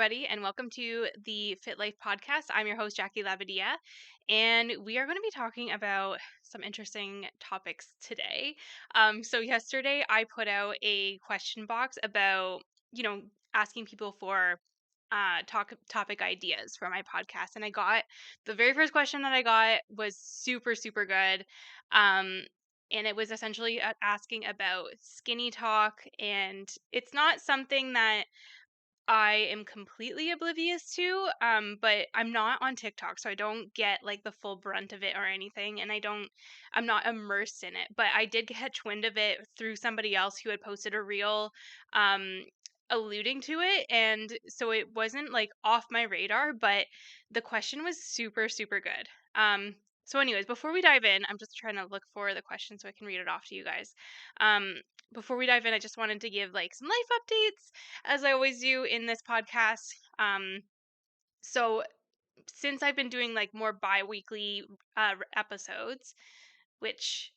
everybody, and welcome to the Fit Life podcast. I'm your host, Jacqui, and we are going to be talking about some interesting topics today. So yesterday I put out a question box about, asking people for topic ideas for my podcast, and I got the very first question that I got was super, super good. Um, and it was essentially asking about skinny talk, and it's not something that I am completely oblivious to, but I'm not on TikTok, so I don't get like the full brunt of it or anything, and I'm not immersed in it. But I did catch wind of it through somebody else who had posted a reel, um, alluding to it, and so it wasn't like off my radar, but the question was super, super good. So anyways, before we dive in, I'm just trying to look for the question so I can read it off to you guys. Um, Before we dive in, I just wanted to give like some life updates as I always do in this podcast. So since I've been doing like more bi-weekly episodes, which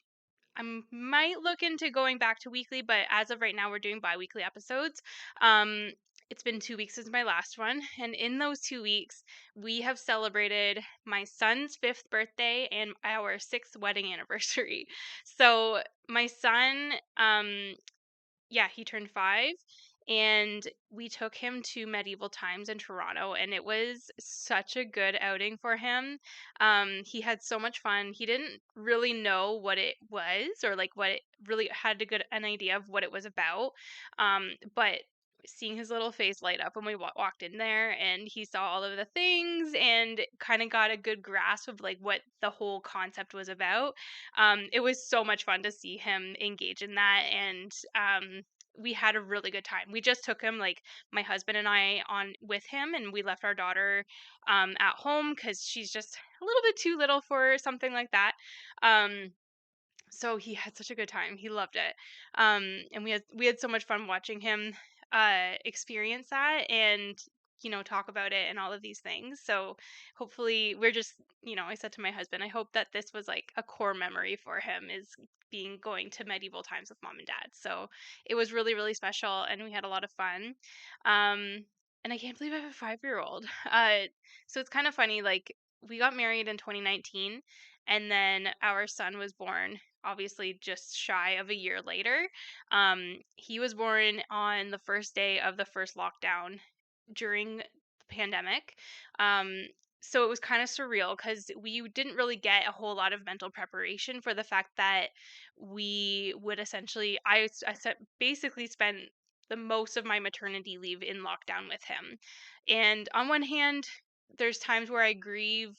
might look into going back to weekly, but as of right now, we're doing bi-weekly episodes. Um, it's been 2 weeks since my last one, and in those 2 weeks, we have celebrated my son's 5th birthday and our 6th wedding anniversary. So my son, yeah, he turned 5, and we took him to medieval times in Toronto, and it was such a good outing for him. He had so much fun. He didn't really know what it was, or like what it really had an idea of what it was about. But seeing his little face light up when we walked in there, and he saw all of the things and kind of got a good grasp of like what the whole concept was about. It was so much fun to see him engage in that, and we had a really good time. We just took him, like my husband and I, on with him, and we left our daughter at home because she's just a little bit too little for something like that. Um, so he had such a good time. He loved it. And we had so much fun watching him experience that, and talk about it and all of these things. So hopefully we're just, I said to my husband, I hope that this was like a core memory for him, is being going to medieval times with mom and dad. So it was really, really special, and we had a lot of fun. And I can't believe I have a 5-year-old. So it's kind of funny, like we got married in 2019, and then our son was born obviously just shy of a year later. He was born on the first day of the first lockdown during the pandemic. Um, so it was kind of surreal because we didn't really get a whole lot of mental preparation for the fact that we would essentially, basically spent the most of my maternity leave in lockdown with him. And on one hand, there's times where I grieve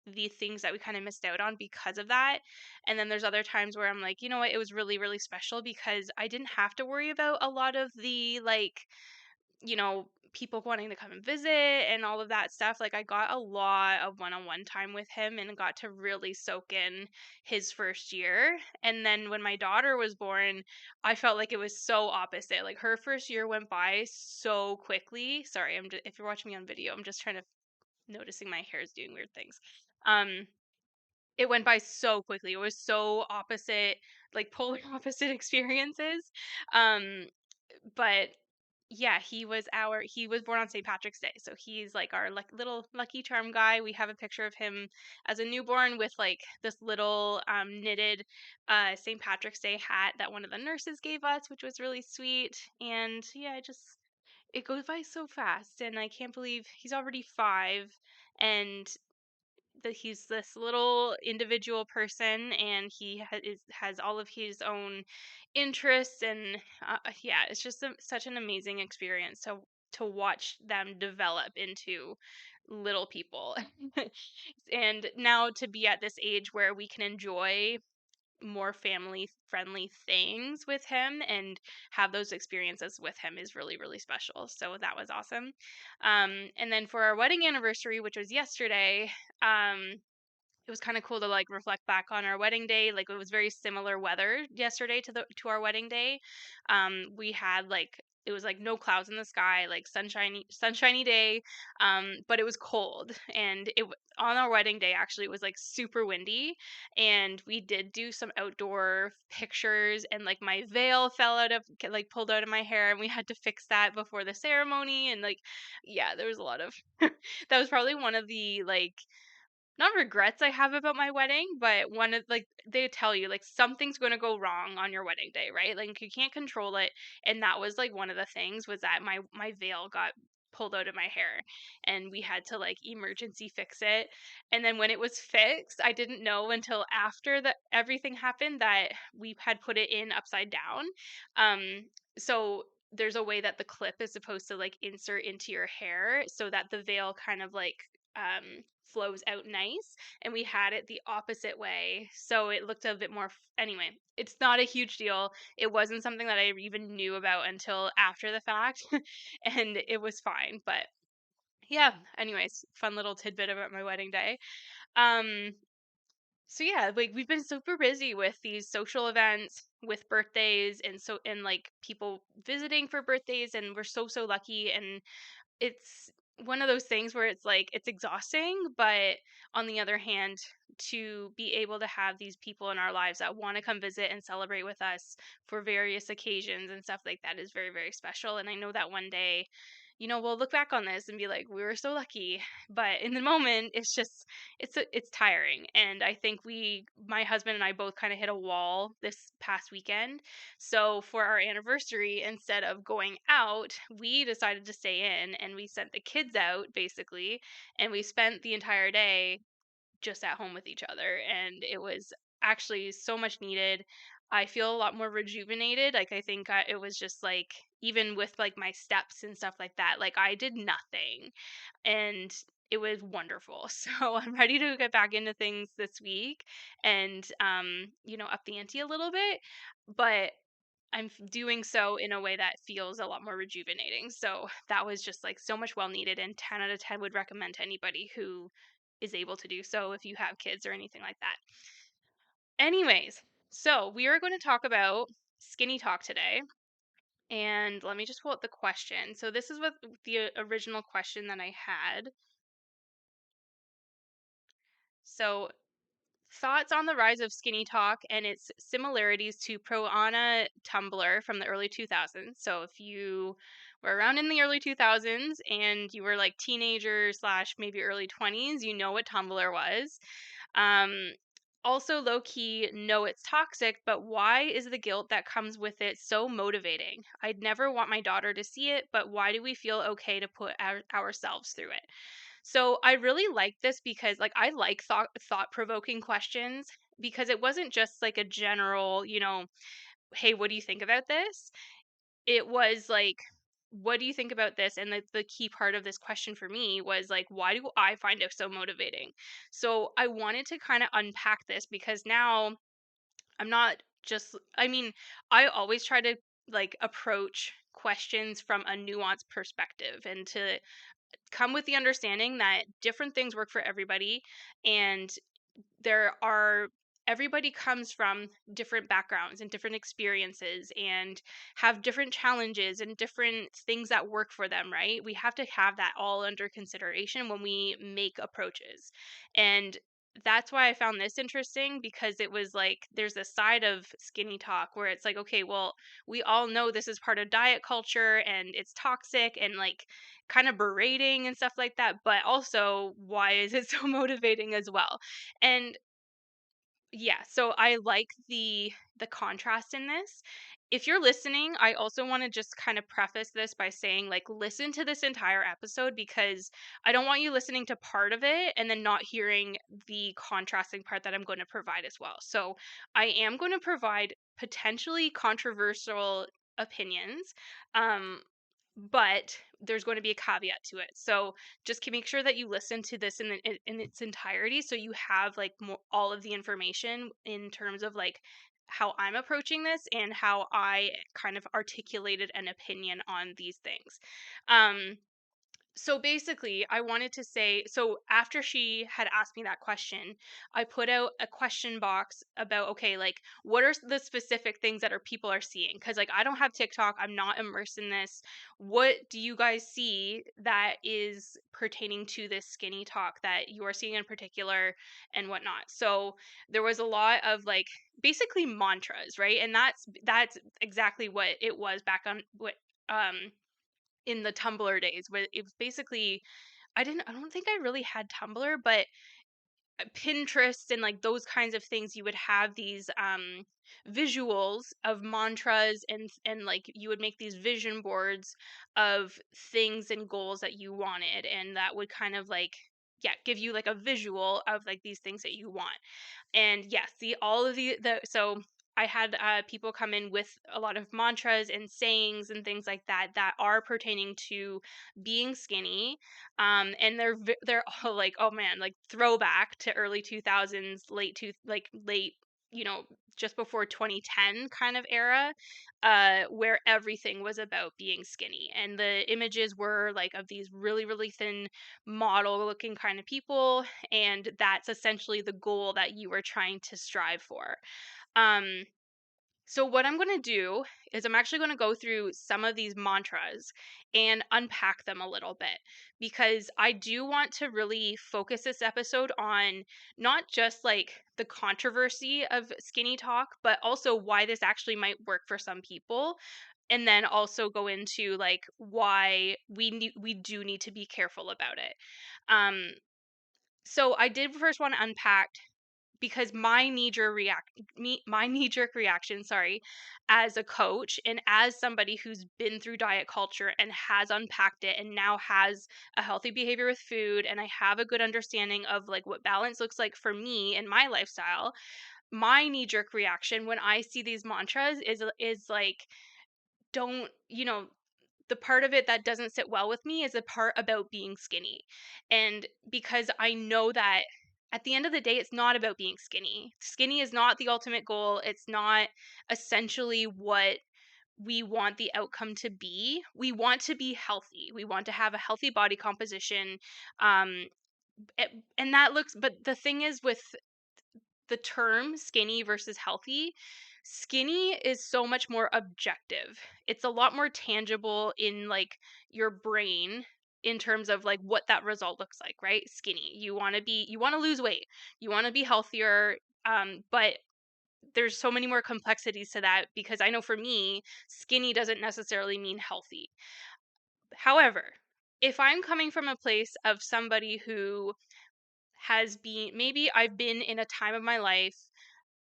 the things that we kind of missed out on because of that. And then there's other times where I'm like, you know what, it was really, really special because I didn't have to worry about a lot of the like, people wanting to come and visit and all of that stuff. Like I got a lot of one-on-one time with him and got to really soak in his first year. And then when my daughter was born, I felt like it was so opposite. Like her first year went by so quickly. Sorry, if you're watching me on video, I'm just trying to noticing my hair is doing weird things. Um, it went by so quickly. It was so opposite, like polar opposite experiences. Um, but yeah, he was born on St. Patrick's Day. So he's like our little lucky charm guy. We have a picture of him as a newborn with like this little knitted St. Patrick's Day hat that one of the nurses gave us, which was really sweet. And yeah, it goes by so fast, and I can't believe he's already 5, and that he's this little individual person, and he has all of his own interests, and yeah, it's just such an amazing experience to watch them develop into little people. And now to be at this age where we can enjoy more family friendly things with him and have those experiences with him is really, really special. So that was awesome. And then for our wedding anniversary, which was yesterday, it was kind of cool to like reflect back on our wedding day. Like it was very similar weather yesterday to our wedding day. We had like it was like no clouds in the sky, like sunshiny day, but it was cold, and on our wedding day actually it was like super windy, and we did do some outdoor pictures, and like my veil fell out of like pulled out of my hair, and we had to fix that before the ceremony, and like yeah, there was a lot of that was probably one of the like not regrets I have about my wedding, but one of like they tell you like something's going to go wrong on your wedding day, right? Like you can't control it, and that was like one of the things was that my veil got pulled out of my hair, and we had to like emergency fix it. And then when it was fixed, I didn't know until after that everything happened that we had put it in upside down. So there's a way that the clip is supposed to like insert into your hair so that the veil kind of like flows out nice, and we had it the opposite way so it looked a bit more anyway, it's not a huge deal. It wasn't something that I even knew about until after the fact and it was fine, but yeah, anyways, fun little tidbit about my wedding day. um so yeah, like we've been super busy with these social events, with birthdays, and like people visiting for birthdays, and we're so lucky. And it's one of those things where it's like it's exhausting, but on the other hand, to be able to have these people in our lives that want to come visit and celebrate with us for various occasions and stuff like that is very, very special. And I know that one day, we'll look back on this and be like, we were so lucky. But in the moment, it's just it's tiring. And I think my husband and I both kind of hit a wall this past weekend. So for our anniversary, instead of going out, we decided to stay in, and we sent the kids out basically, and we spent the entire day just at home with each other, and it was actually so much needed. I feel a lot more rejuvenated. Like I think it was just like even with like my steps and stuff like that, like I did nothing, and it was wonderful. So I'm ready to get back into things this week and up the ante a little bit, but doing so in a way that feels a lot more rejuvenating. So that was just like so much well needed, and 10 out of 10 would recommend to anybody who is able to do so if you have kids or anything like that. Anyways, so we are going to talk about skinny talk today. And let me just pull up the question. So this is what the original question that I had. So thoughts on the rise of skinny talk and its similarities to pro-ana Tumblr from the early 2000s. So if you were around in the early 2000s and you were like teenagers slash maybe early 20s, you know what Tumblr was. Um, Also, low key, know it's toxic, but why is the guilt that comes with it so motivating? I'd never want my daughter to see it, but why do we feel okay to put ourselves through it? So I really like this because like I like thought provoking questions, because it wasn't just like a general, hey, what do you think about this? It was like, what do you think about this? And the key part of this question for me was like, why do I find it so motivating? So I wanted to kind of unpack this, because now I'm not just, I mean, I always try to like approach questions from a nuanced perspective and to come with the understanding that different things work for everybody, and there are everybody comes from different backgrounds and different experiences and have different challenges and different things that work for them, right? We have to have that all under consideration when we make approaches. And that's why I found this interesting, because it was like there's a side of skinny talk where it's like, okay, well, we all know this is part of diet culture and it's toxic and like kind of berating and stuff like that, but also why is it so motivating as well? And yeah, so I like the contrast in this. If you're listening, I also want to just kind of preface this by saying like listen to this entire episode, because I don't want you listening to part of it and then not hearing the contrasting part that I'm going to provide as well. So, I am going to provide potentially controversial opinions. Um but there's going to be a caveat to it. So just make sure that you listen to this in its entirety, so you have like all of the information in terms of like how I'm approaching this and how I kind of articulated an opinion on these things. Um, So basically, I wanted to say, so after she had asked me that question, I put out a question box about, okay, like, what are the specific things that people are seeing? Because, like, I don't have TikTok, I'm not immersed in this. What do you guys see that is pertaining to this skinny talk that you are seeing in particular and whatnot? So there was a lot of like basically mantras, right? And that's exactly what it was back on what in the Tumblr days, where it was basically I don't think I really had Tumblr, but Pinterest and like those kinds of things, you would have these visuals of mantras, and like you would make these vision boards of things and goals that you wanted, and that would kind of like, yeah, give you like a visual of like these things that you want. And yes, the all of the so I had people come in with a lot of mantras and sayings and things like that that are pertaining to being skinny, and they're all like, oh man, like throwback to early 2000s, late, you know, just before 2010 kind of era, where everything was about being skinny, and the images were like of these really really thin model looking kind of people, and that's essentially the goal that you are trying to strive for. Um, so what I'm going to do is I'm actually going to go through some of these mantras and unpack them a little bit, because I do want to really focus this episode on not just like the controversy of skinny talk, but also why this actually might work for some people. And then also go into like why we do need to be careful about it. Um, so I did first want to unpack, because my knee jerk reaction, sorry, as a coach and as somebody who's been through diet culture and has unpacked it and now has a healthy behavior with food, and I have a good understanding of like what balance looks like for me and my lifestyle. My knee jerk reaction when I see these mantras is like, don't, the part of it that doesn't sit well with me is the part about being skinny. And because I know that at the end of the day, it's not about being skinny. Skinny is not the ultimate goal. It's not essentially what we want the outcome to be. We want to be healthy. We want to have a healthy body composition. Um, and that looks, but the thing is with the term skinny versus healthy, skinny is so much more objective. It's a lot more tangible in like your brain in terms of like what that result looks like, right? Skinny. You want to lose weight. You want to be healthier. But there's so many more complexities to that, because I know for me, skinny doesn't necessarily mean healthy. However, if I'm coming from a place of somebody who has been, maybe I've been in a time of my life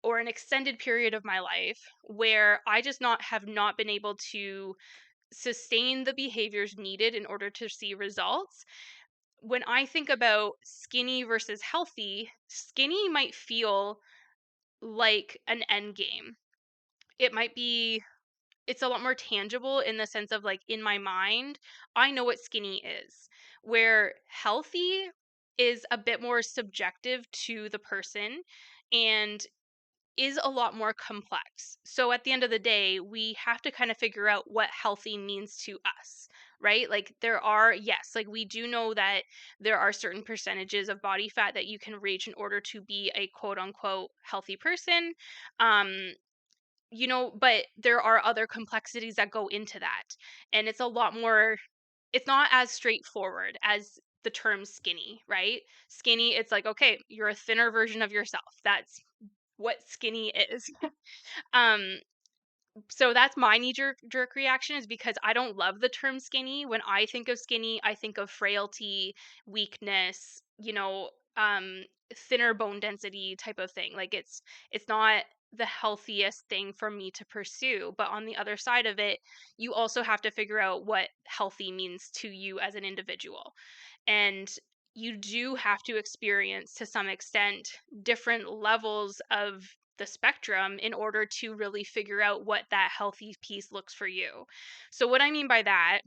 or an extended period of my life where I just not have not been able to sustain the behaviors needed in order to see results. When I think about skinny versus healthy, skinny might feel like an end game. It might be, it's a lot more tangible in the sense of like in my mind, I know what skinny is. Where healthy is a bit more subjective to the person and is a lot more complex. So at the end of the day, we have to kind of figure out what healthy means to us, right? Like there are, yes, like we do know that there are certain percentages of body fat that you can reach in order to be a quote unquote healthy person. Um, but there are other complexities that go into that. And it's a lot more, it's not as straightforward as the term skinny, right? Skinny, it's like, okay, you're a thinner version of yourself. That's what skinny is. um so that's my knee jerk reaction, is because I don't love the term skinny. When I think of skinny, I think of frailty, weakness, thinner bone density type of thing. Like it's not the healthiest thing for me to pursue. But on the other side of it, you also have to figure out what healthy means to you as an individual. And you do have to experience to some extent different levels of the spectrum in order to really figure out what that healthy piece looks for you. So what I mean by that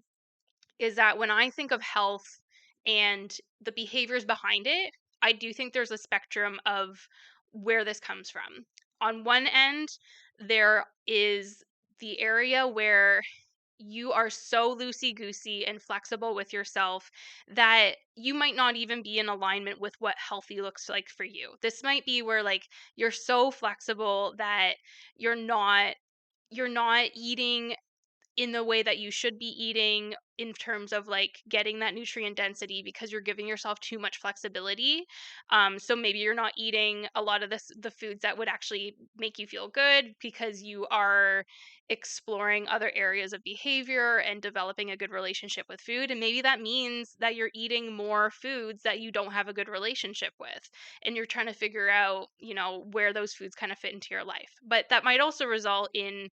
is that when I think of health and the behaviors behind it, I do think there's a spectrum of where this comes from. On one end, there is the area where you are so loosey-goosey and flexible with yourself that you might not even be in alignment with what healthy looks like for you. This might be where like you're so flexible that you're not you're not eating in the way that you should be eating in terms of like getting that nutrient density because you're giving yourself too much flexibility. So maybe you're not eating a lot of the foods that would actually make you feel good because you are exploring other areas of behavior and developing a good relationship with food. And maybe that means that you're eating more foods that you don't have a good relationship with. And you're trying to figure out, where those foods kind of fit into your life. But that might also result in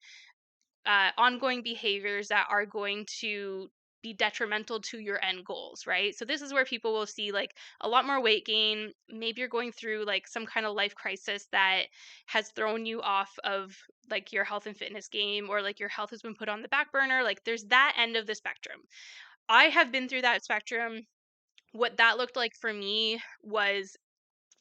ongoing behaviors that are going to be detrimental to your end goals, right? So this is where people will see like a lot more weight gain. Maybe you're going through like some kind of life crisis that has thrown you off of like your health and fitness game, or like your health has been put on the back burner. Like there's that end of the spectrum. I have been through that spectrum. What that looked like for me was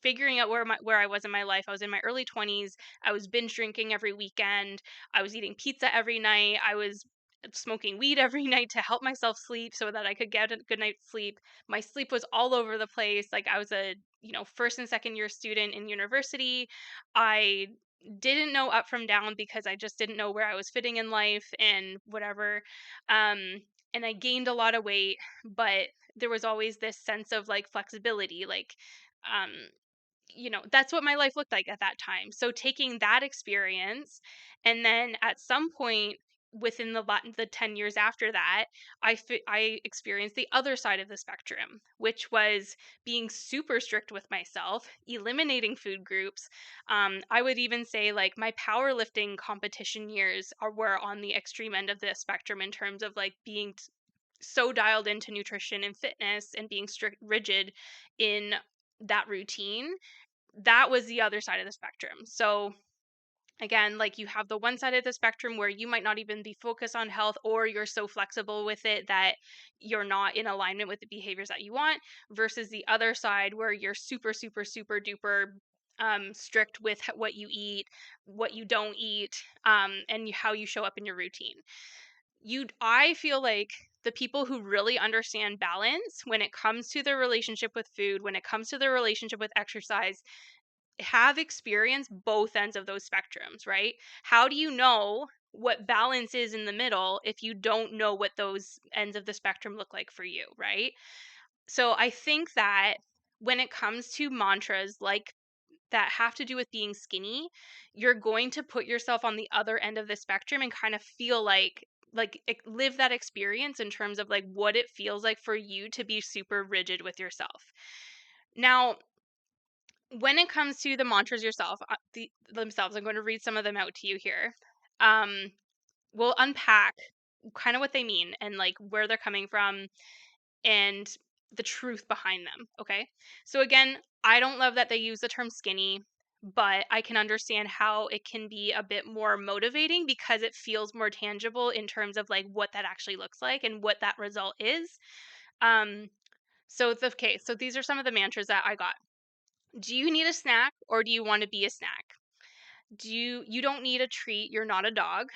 figuring out where I was in my life. I was in my early 20s. I was binge drinking every weekend. I was eating pizza every night. I was smoking weed every night to help myself sleep so that I could get a good night's sleep. My sleep was all over the place. Like I was a, first and second year student in university. I didn't know up from down because I just didn't know where I was fitting in life and whatever. And I gained a lot of weight, but there was always this sense of like flexibility, like um that's what my life looked like at that time. So taking that experience, and then at some point within the 10 years after that, I experienced the other side of the spectrum, which was being super strict with myself, eliminating food groups. I would even say like my powerlifting competition years were on the extreme end of the spectrum in terms of like being so dialed into nutrition and fitness and being strict rigid in that routine. That was the other side of the spectrum. So again, like you have the one side of the spectrum where you might not even be focused on health, or you're so flexible with it that you're not in alignment with the behaviors that you want, versus the other side where you're super, super, super duper strict with what you eat, what you don't eat, and how you show up in your routine. I feel like the people who really understand balance when it comes to their relationship with food, when it comes to their relationship with exercise, have experienced both ends of those spectrums, right? How do you know what balance is in the middle if you don't know what those ends of the spectrum look like for you, right? So I think that when it comes to mantras like that have to do with being skinny, you're going to put yourself on the other end of the spectrum and kind of feel live that experience in terms of like what it feels like for you to be super rigid with yourself. Now, when it comes to the mantras yourself, themselves, I'm going to read some of them out to you here. Um, we'll unpack kind of what they mean and like where they're coming from and the truth behind them. Okay. So again, I don't love that they use the term skinny, but I can understand how it can be a bit more motivating because it feels more tangible in terms of like what that actually looks like and what that result is. Um, so these are some of the mantras that I got. Do you need a snack, or do you want to be a snack? You don't need a treat, you're not a dog.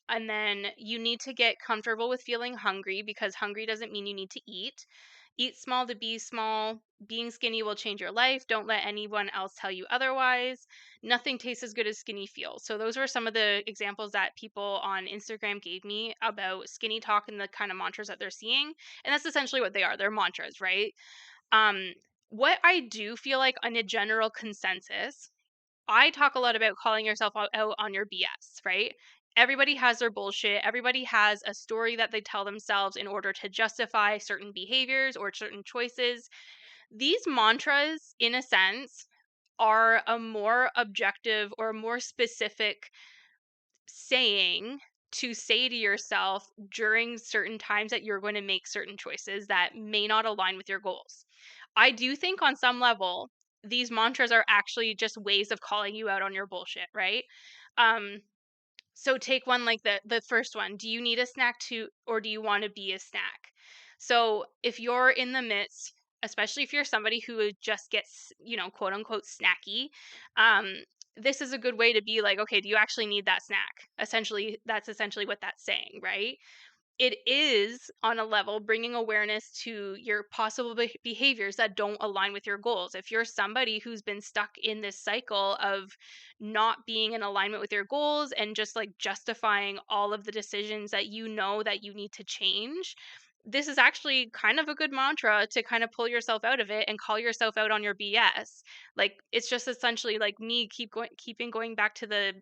And then you need to get comfortable with feeling hungry, because hungry doesn't mean you need to eat. Eat small to be small. Being skinny will change your life. Don't let anyone else tell you otherwise. Nothing tastes as good as skinny feels. So those were some of the examples that people on Instagram gave me about SkinnyTok and the kind of mantras that they're seeing. And that's essentially what they are. They're mantras, right? Um, what I do feel like on a general consensus, I talk a lot about calling yourself out on your BS, right? Everybody has their bullshit. Everybody has a story that they tell themselves in order to justify certain behaviors or certain choices. These mantras, in a sense, are a more objective or more specific saying to say to yourself during certain times that you're going to make certain choices that may not align with your goals. I do think on some level, these mantras are actually just ways of calling you out on your bullshit, right? Um, so take one like the first one. Do you need a snack too, or do you want to be a snack? So if you're in the midst, especially if you're somebody who just gets, quote unquote snacky, um, this is a good way to be like, okay, do you actually need that snack? Essentially, that's essentially what that's saying, right? it is on a level bringing awareness to your possible behaviors that don't align with your goals. If you're somebody who's been stuck in this cycle of not being in alignment with your goals and just like justifying all of the decisions that you know that you need to change, this is actually kind of a good mantra to kind of pull yourself out of it and call yourself out on your BS. Like it's just essentially like me keeping going back to the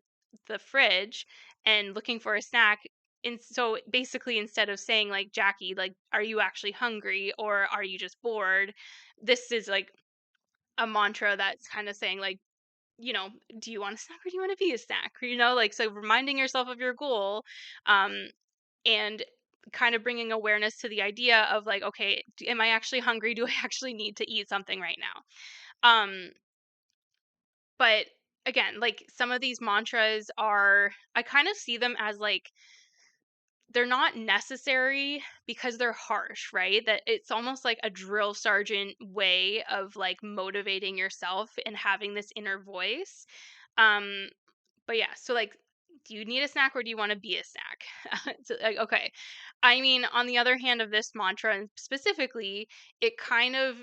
fridge and looking for a snack. And so basically, instead of saying like, Jacqui, like, are you actually hungry or are you just bored? This is like a mantra that's kind of saying like, do you want a snack or do you want to be a snack? Like, so reminding yourself of your goal, um, and kind of bringing awareness to the idea of like, okay, am I actually hungry? Do I actually need to eat something right now? But again, like some of these mantras I kind of see them as like, they're not necessary because they're harsh, right? That it's almost like a drill sergeant way of like motivating yourself and having this inner voice. Um, but yeah, so like, do you need a snack or do you want to be a snack? So, like, okay. I mean, on the other hand of this mantra, and specifically, it kind of,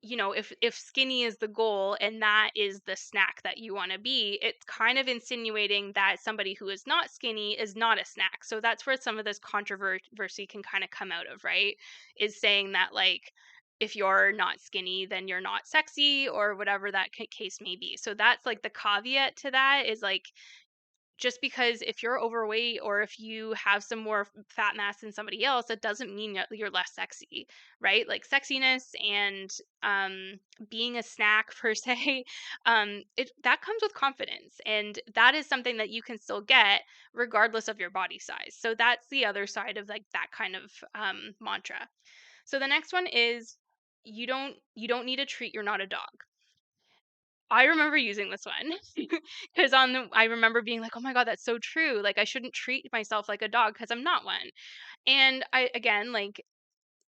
if skinny is the goal and that is the snack that you want to be, it's kind of insinuating that somebody who is not skinny is not a snack. So that's where some of this controversy can kind of come out of, right? Is saying that like, if you're not skinny, then you're not sexy or whatever that case may be. So that's like the caveat to that is like, just because if you're overweight or if you have some more fat mass than somebody else, that doesn't mean that you're less sexy, right? Like sexiness and being a snack per se, that comes with confidence, and that is something that you can still get regardless of your body size. So that's the other side of like that kind of mantra. So the next one is you don't need a treat. You're not a dog. I remember using this one because I remember being like, "Oh my god, that's so true. Like I shouldn't treat myself like a dog because I'm not one." And I again, like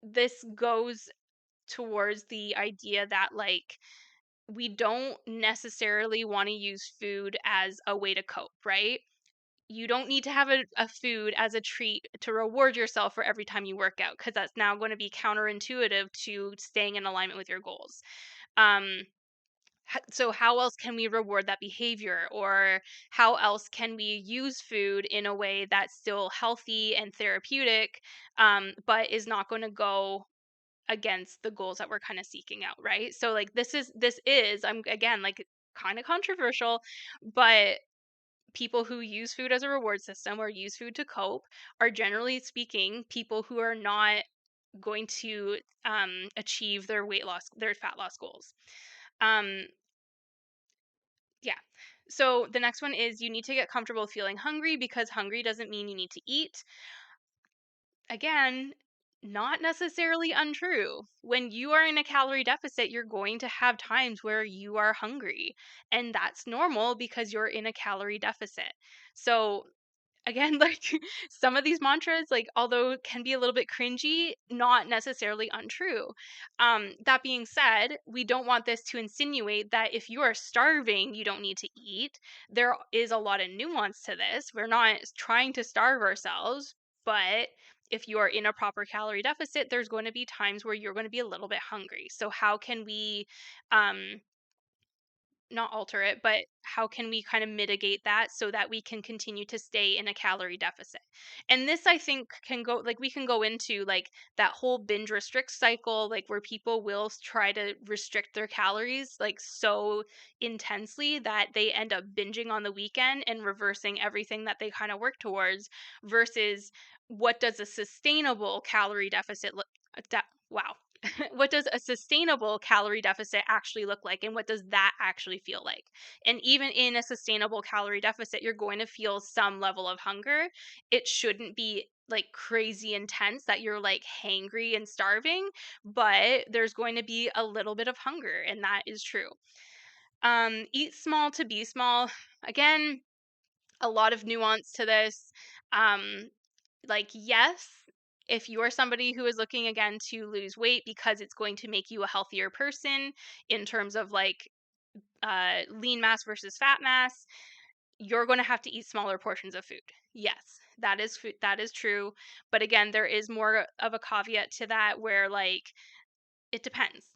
this goes towards the idea that like we don't necessarily want to use food as a way to cope, right? You don't need to have a food as a treat to reward yourself for every time you work out because that's now going to be counterintuitive to staying in alignment with your goals. Um, so how else can we reward that behavior, or how else can we use food in a way that's still healthy and therapeutic, but is not going to go against the goals that we're kind of seeking out, right? So like this is I'm again like kind of controversial, but people who use food as a reward system or use food to cope are generally speaking people who are not going to achieve their fat loss goals. um Yeah. So the next one is you need to get comfortable feeling hungry because hungry doesn't mean you need to eat. Again, not necessarily untrue. When you are in a calorie deficit, you're going to have times where you are hungry, and that's normal because you're in a calorie deficit. So again, like some of these mantras, like although can be a little bit cringy, not necessarily untrue. That being said, we don't want this to insinuate that if you are starving you don't need to eat. There is a lot of nuance to this. We're not trying to starve ourselves, but if you are in a proper calorie deficit, there's going to be times where you're going to be a little bit hungry. So how can we um not alter it, but how can we kind of mitigate that so that we can continue to stay in a calorie deficit? And this I think can go like we can go into like that whole binge restrict cycle, like where people will try to restrict their calories like so intensely that they end up binging on the weekend and reversing everything that they kind of work towards, versus what does a sustainable calorie deficit look wow. What does a sustainable calorie deficit actually look like, and what does that actually feel like? And even in a sustainable calorie deficit, you're going to feel some level of hunger. It shouldn't be like crazy intense that you're like hangry and starving, but there's going to be a little bit of hunger, and that is true. Eat small to be small. Again, a lot of nuance to this. Um, like, yes, if you are somebody who is looking again to lose weight because it's going to make you a healthier person in terms of like lean mass versus fat mass, you're going to have to eat smaller portions of food. Yes, that is true. But again, there is more of a caveat to that where like it depends.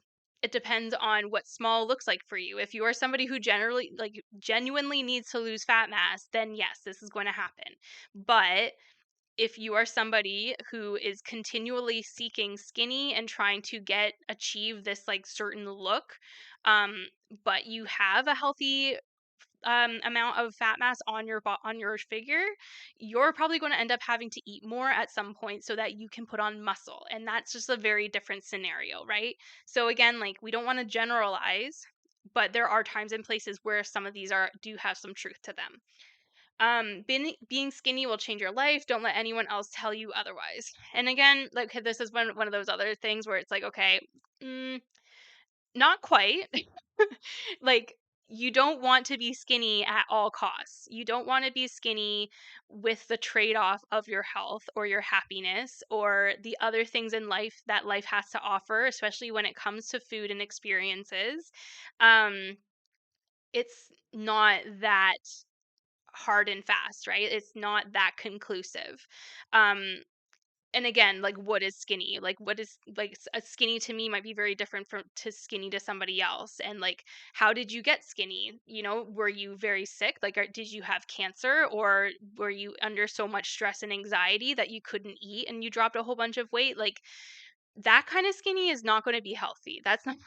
It depends on what small looks like for you. If you are somebody who generally like genuinely needs to lose fat mass, then yes, this is going to happen. But if you are somebody who is continually seeking skinny and trying to achieve this like certain look, um, but you have a healthy amount of fat mass on on your figure, you're probably going to end up having to eat more at some point so that you can put on muscle, and that's just a very different scenario, right? So again, like we don't want to generalize, but there are times and places where some of these are do have some truth to them. Being skinny will change your life. Don't let anyone else tell you otherwise. And again, like this is one of those other things where it's like, okay, mm, not quite. Like, you don't want to be skinny at all costs. You don't want to be skinny with the trade-off of your health or your happiness or the other things in life that life has to offer, especially when it comes to food and experiences. Um, it's not that hard and fast, right? It's not that conclusive. Um, and again, like what is skinny? Like what is like a skinny to me might be very different from to skinny to somebody else. And like how did you get skinny? You know, were you very sick? Like did you have cancer, or were you under so much stress and anxiety that you couldn't eat and you dropped a whole bunch of weight? Like that kind of skinny is not going to be healthy. That's not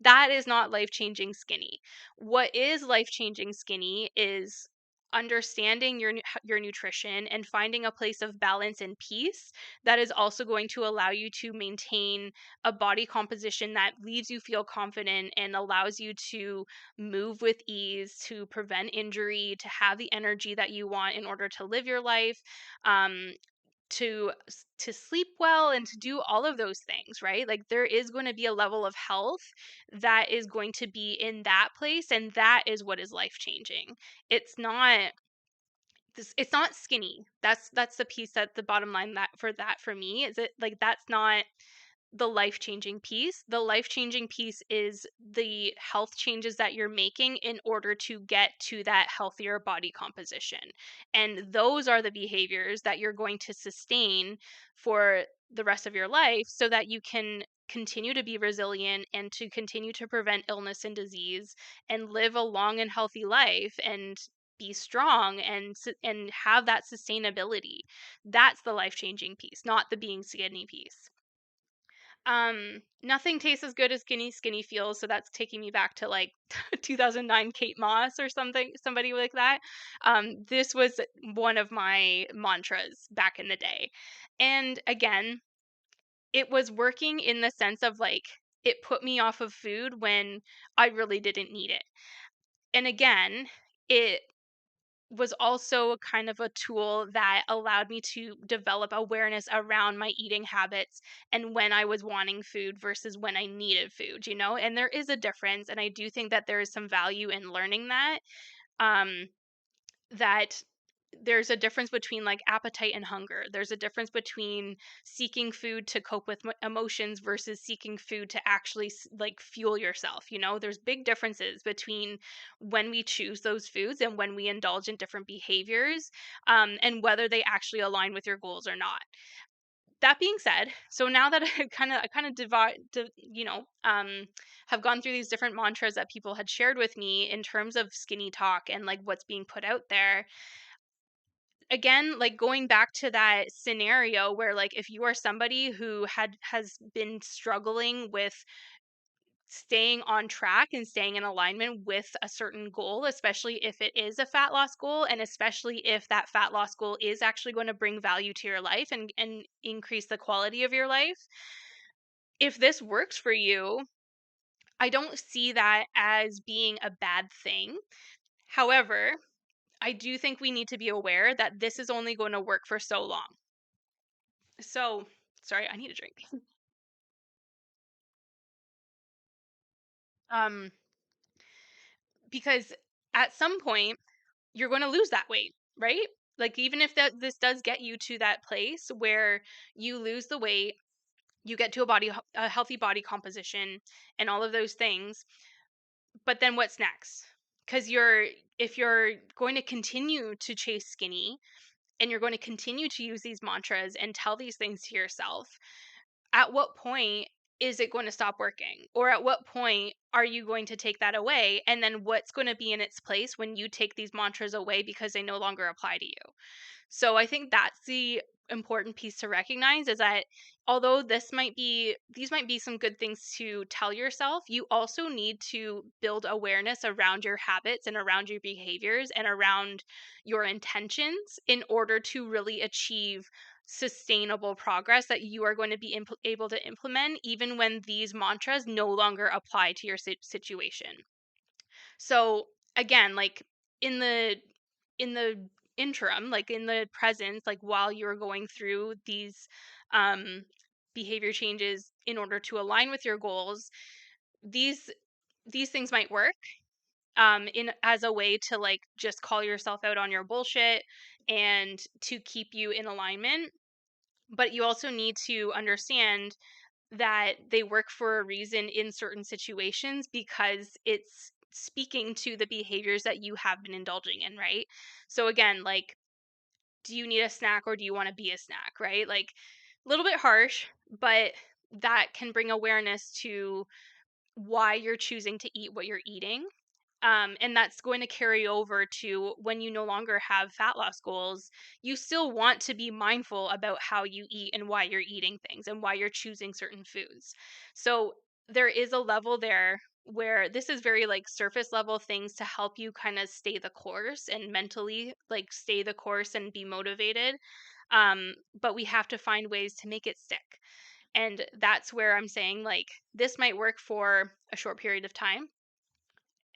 that is not life-changing skinny. What is life-changing skinny is understanding your nutrition and finding a place of balance and peace that is also going to allow you to maintain a body composition that leaves you feel confident and allows you to move with ease, to prevent injury, to have the energy that you want in order to live your life. Um, to sleep well and to do all of those things, right? Like there is going to be a level of health that is going to be in that place, and that is what is life changing. It's not it's not skinny. That's the piece, that the bottom line that for me is it like that's not the life-changing piece. The life-changing piece is the health changes that you're making in order to get to that healthier body composition. And those are the behaviors that you're going to sustain for the rest of your life so that you can continue to be resilient and to continue to prevent illness and disease and live a long and healthy life and be strong and have that sustainability. That's the life-changing piece, not the being skinny piece. Nothing tastes as good as skinny feels, so that's taking me back to like 2009 Kate Moss or somebody like that. This was one of my mantras back in the day. And again, it was working in the sense of like it put me off of food when I really didn't need it. And again, it was also kind of a tool that allowed me to develop awareness around my eating habits and when I was wanting food versus when I needed food, you know? And there is a difference. And I do think that there is some value in learning that. Um, that there's a difference between like appetite and hunger. There's a difference between seeking food to cope with emotions versus seeking food to actually like fuel yourself. You know, there's big differences between when we choose those foods and when we indulge in different behaviors, and whether they actually align with your goals or not. That being said, so now that I kind of have gone through these different mantras that people had shared with me in terms of skinny talk and like what's being put out there, again, like going back to that scenario where like if you are somebody who has been struggling with staying on track and staying in alignment with a certain goal, especially if it is a fat loss goal, and especially if that fat loss goal is actually going to bring value to your life and increase the quality of your life, if this works for you, I don't see that as being a bad thing. However, I do think we need to be aware that this is only going to work for so long. So, sorry, I need a drink. Um, because at some point you're going to lose that weight, right? Like even if this does get you to that place where you lose the weight, you get to a healthy body composition and all of those things, but then what's next? Cuz if you're going to continue to chase skinny and you're going to continue to use these mantras and tell these things to yourself, at what point is it going to stop working? Or at what point are you going to take that away? And then what's going to be in its place when you take these mantras away because they no longer apply to you? So I think that's the important piece to recognize, is that although these might be some good things to tell yourself, you also need to build awareness around your habits and around your behaviors and around your intentions in order to really achieve sustainable progress that you are going to be able to implement even when these mantras no longer apply to your situation. So again, like in the interim, like in the present, like while you're going through these um behavior changes in order to align with your goals, these these things might work in as a way to like just call yourself out on your bullshit and to keep you in alignment. But you also need to understand that they work for a reason in certain situations because it's speaking to the behaviors that you have been indulging in, right? So again, like, do you need a snack or do you want to be a snack, right? Like, a little bit harsh, but that can bring awareness to why you're choosing to eat what you're eating. And that's going to carry over to when you no longer have fat loss goals. You still want to be mindful about how you eat and why you're eating things and why you're choosing certain foods. So there is a level there where this is very like surface level things to help you kind of stay the course and mentally like stay the course and be motivated. But we have to find ways to make it stick. And that's where I'm saying, like, this might work for a short period of time,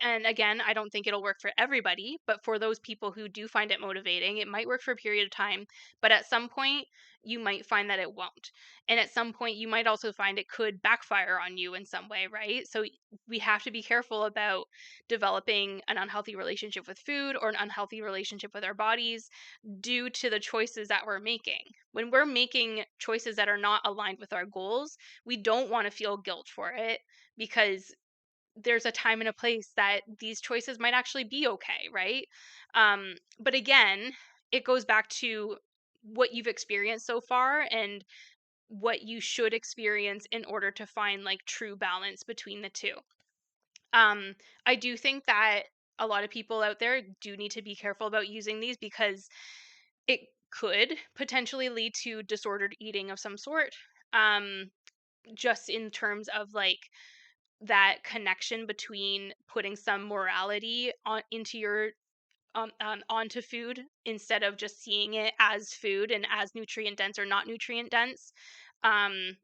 and again, I don't think it'll work for everybody, but for those people who do find it motivating, it might work for a period of time. But at some point, you might find that it won't. And at some point, you might also find it could backfire on you in some way, right? So we have to be careful about developing an unhealthy relationship with food or an unhealthy relationship with our bodies due to the choices that we're making. When we're making choices that are not aligned with our goals, we don't want to feel guilt for it because there's a time and a place that these choices might actually be okay, right? But again, it goes back to what you've experienced so far and what you should experience in order to find like true balance between the two. Um, I do think that a lot of people out there do need to be careful about using these because it could potentially lead to disordered eating of some sort. Um, just in terms of like that connection between putting some morality on into your onto food instead of just seeing it as food and as nutrient dense or not nutrient dense. Um,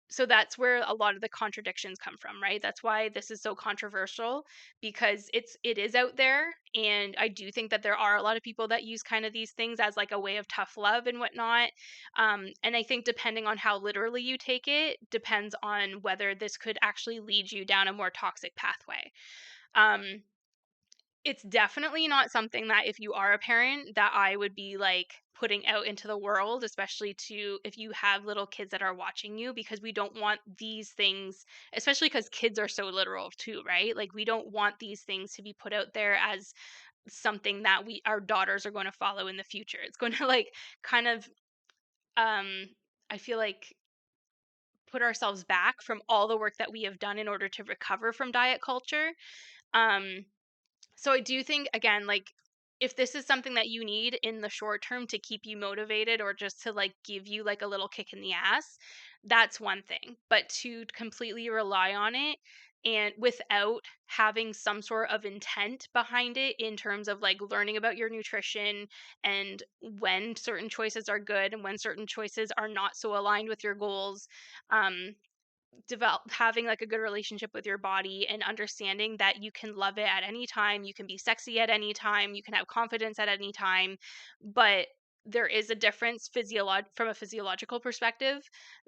so that's where a lot of the contradictions come from, right? That's why this is so controversial, because it is out there, and I do think that there are a lot of people that use kind of these things as like a way of tough love and whatnot. And I think depending on how literally you take it depends on whether this could actually lead you down a more toxic pathway. um it's definitely not something that if you are a parent that I would be like putting out into the world, especially to if you have little kids that are watching you, because we don't want these things, especially because kids are so literal too, right? Like we don't want these things to be put out there as something that we our daughters are going to follow in the future. It's going to like kind of um I feel like put ourselves back from all the work that we have done in order to recover from diet culture. Um so I do think, again, like if this is something that you need in the short term to keep you motivated or just to like give you like a little kick in the ass, that's one thing. But to completely rely on it and without having some sort of intent behind it in terms of like learning about your nutrition and when certain choices are good and when certain choices are not so aligned with your goals, um, develop having like a good relationship with your body and understanding that you can love it at any time, you can be sexy at any time, you can have confidence at any time, but there is a difference from a physiological perspective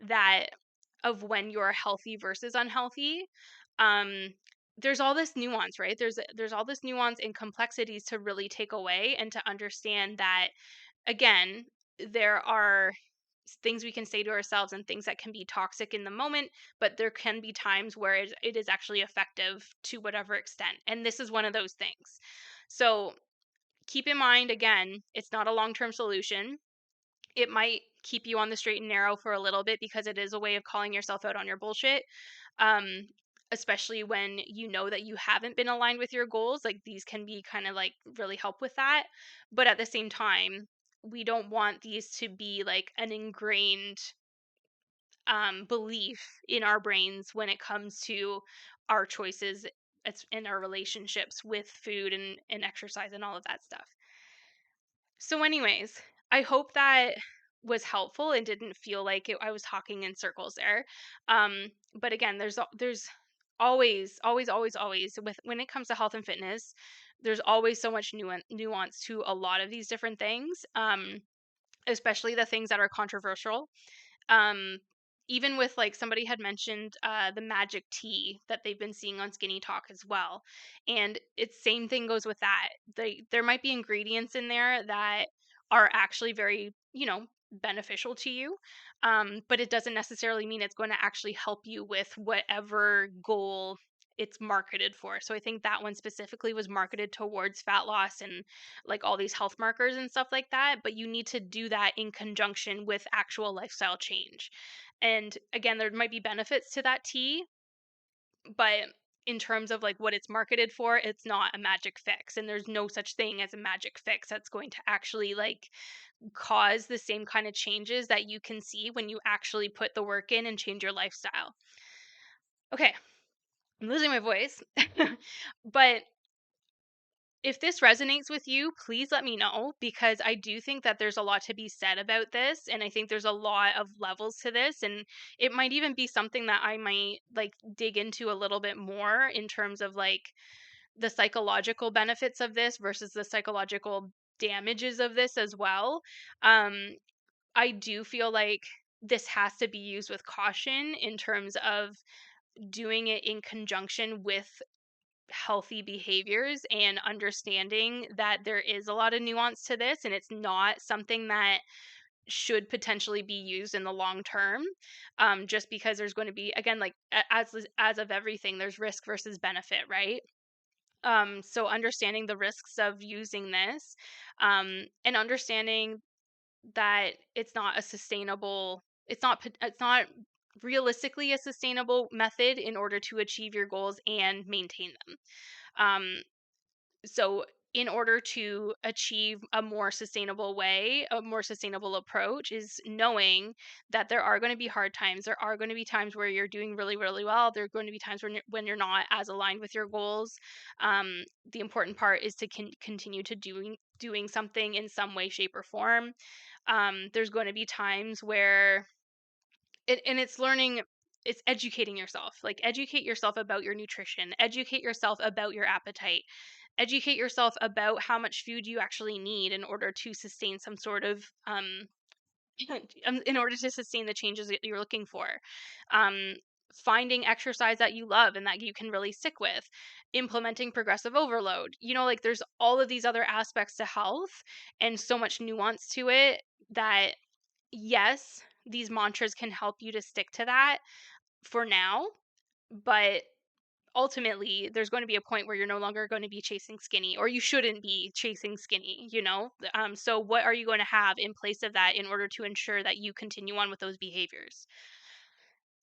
that of when you're healthy versus unhealthy. um there's all this nuance, right? There's all this nuance and complexities to really take away and to understand that, again, there are things we can say to ourselves and things that can be toxic in the moment, but there can be times where it is actually effective to whatever extent. And this is one of those things. So keep in mind, again, it's not a long-term solution. It might keep you on the straight and narrow for a little bit because it is a way of calling yourself out on your bullshit. Um, Especially when you know that you haven't been aligned with your goals, like these can be kind of like really help with that. But at the same time, we don't want these to be like an ingrained belief in our brains when it comes to our choices in our relationships with food and exercise and all of that stuff. So, anyways, I hope that was helpful and didn't feel like I was talking in circles there. But again, there's always with when it comes to health and fitness, there's always so much nuance to a lot of these different things, especially the things that are controversial. um Even with like somebody had mentioned the magic tea that they've been seeing on SkinnyTok as well, and it's same thing goes with that. There might be ingredients in there that are actually very, beneficial to you, but it doesn't necessarily mean it's going to actually help you with whatever goal it's marketed for. So I think that one specifically was marketed towards fat loss and like all these health markers and stuff like that, but you need to do that in conjunction with actual lifestyle change. And again, there might be benefits to that tea, but in terms of like what it's marketed for, it's not a magic fix, and there's no such thing as a magic fix that's going to actually like cause the same kind of changes that you can see when you actually put the work in and change your lifestyle. Okay, I'm losing my voice. But if this resonates with you, please let me know, because I do think that there's a lot to be said about this, and I think there's a lot of levels to this, and it might even be something that I might like dig into a little bit more in terms of like the psychological benefits of this versus the psychological damages of this as well. Um I do feel like this has to be used with caution in terms of doing it in conjunction with healthy behaviors and understanding that there is a lot of nuance to this, and it's not something that should potentially be used in the long term, just because there's going to be, again, like as of everything, there's risk versus benefit, right? So understanding the risks of using this, and understanding that it's not realistically a sustainable method in order to achieve your goals and maintain them. um, so in order to achieve a more sustainable way, a more sustainable approach is knowing that there are going to be hard times. There are going to be times where you're doing really, really well. There are going to be times when you're not as aligned with your goals. The important part is to continue to doing something in some way, shape, or form. There's going to be times where and it's learning, it's educating yourself. Like, educate yourself about your nutrition, educate yourself about your appetite, educate yourself about how much food you actually need in order to sustain some sort of in order to sustain the changes that you're looking for. um Finding exercise that you love and that you can really stick with, implementing progressive overload, like there's all of these other aspects to health and so much nuance to it that, yes, these mantras can help you to stick to that for now, but ultimately there's going to be a point where you're no longer going to be chasing skinny, or you shouldn't be chasing skinny. So what are you going to have in place of that in order to ensure that you continue on with those behaviors?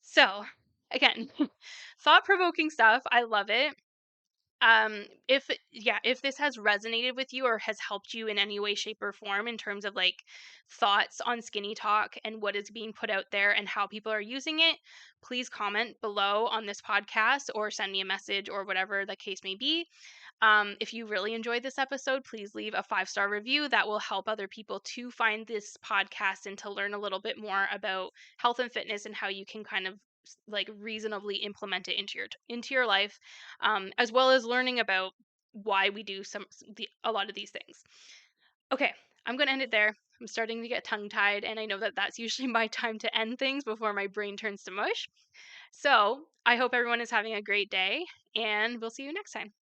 So again, thought-provoking stuff. I love it. If this has resonated with you or has helped you in any way, shape, or form in terms of like thoughts on SkinnyTok and what is being put out there and how people are using it, please comment below on this podcast or send me a message or whatever the case may be. If you really enjoyed this episode, please leave a 5-star review. That will help other people to find this podcast and to learn a little bit more about health and fitness and how you can kind of like reasonably implement it into your life, as well as learning about why we do a lot of these things. Okay, I'm gonna end it there. I'm starting to get tongue tied, and I know that that's usually my time to end things before my brain turns to mush. So I hope everyone is having a great day, and we'll see you next time.